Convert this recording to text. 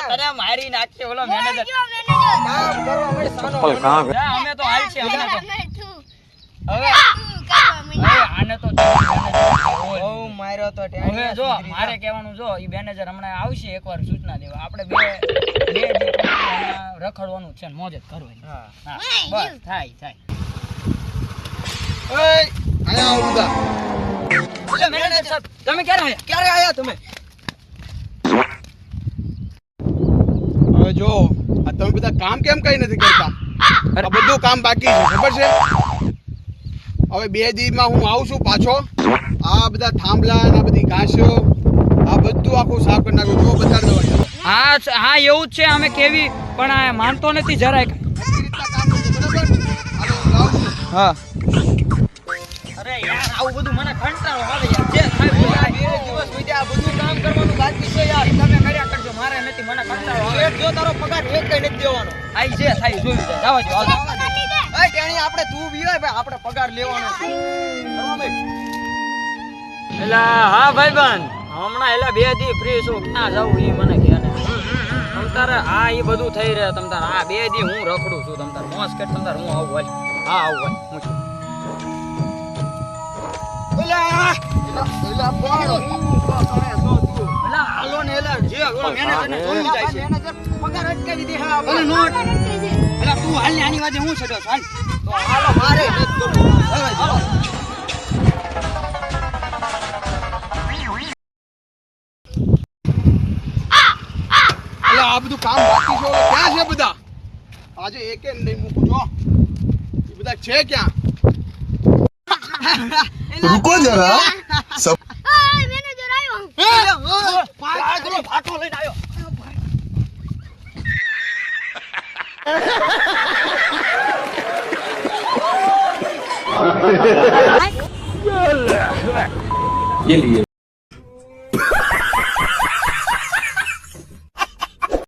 તને મારી નાખશે ઓલો મેનેજર કામ કરવા મળે સાનો અમે તો હાલ છે અમે તો હવે આને તો બહુ માર્યો તો હવે જો મારે કહેવાનું જો ઈ મેનેજર હમણાં આવશે એકવાર સૂચના દેવા આપણે બે રખડવાનું છે મોજ જ કરવાની હા બસ થાય ઓય આયા ઉદા એટલે મેનેજર સાહેબ તમે ક્યારે આયા તમે હવે જો આ તમે બધા કામ કેમ કઈ નથી કરતા આ બધું કામ બાકી છે ખબર છે હવે 2 દિવસમાં હું આવું છું પાછો આ બધા થાંભલા અને આ બધી ઘાસો આ બધું આખું સાફ કરી નાખું જો બતાડ દો હા એવું જ છે અમે કેવી પણ આ માનતો નથી જરાય હા અરે યાર આવું બધું મને કંટાળો આવે યાર જે થાય દિવસ વિદ્યા આ બધું કામ કરવાનું બાકી છે યાર તમે કર્યા કરજો મારે નથી મને કંટાળો આવે જો તારો પગાર એક કઈ નથી દેવાનો આઈ જે થાય જોઈ જાય જાવા જો એ ટેણી આપણે તું બીવાય ભાઈ આપણે પગાર લેવાનો છે એલા હા ભાઈબંધ હમણાં એલા 2 દી ફ્રી છું ક્યાં જાવું ઈ મને કહે ને તમતારે આ ઈ બધું થઈ રહે તમતારે આ 2 દી હું રખડું છું તમતારે મોસ કે તમતારે હું આવું હા આવું હું એલા પાડો એલા હાલો ને એલા જે ઓલો મેનેજર ને જોઈ જાય છે મેનેજર પગાર અટકાવી દે હા ભલે નોટ એલા તું હાલ ને આની વાજે હું છડો હાલ તો હાલો મારે નથી કરવું હવે જો આ બધું કામ બાકી છે ક્યાં છે બધા આજે એકે નહીં મૂકું જો એ બધા છે ક્યાં रुको जरा सब મેનેજર આવ્યો ફાટો લઈને આવ્યો ये लिए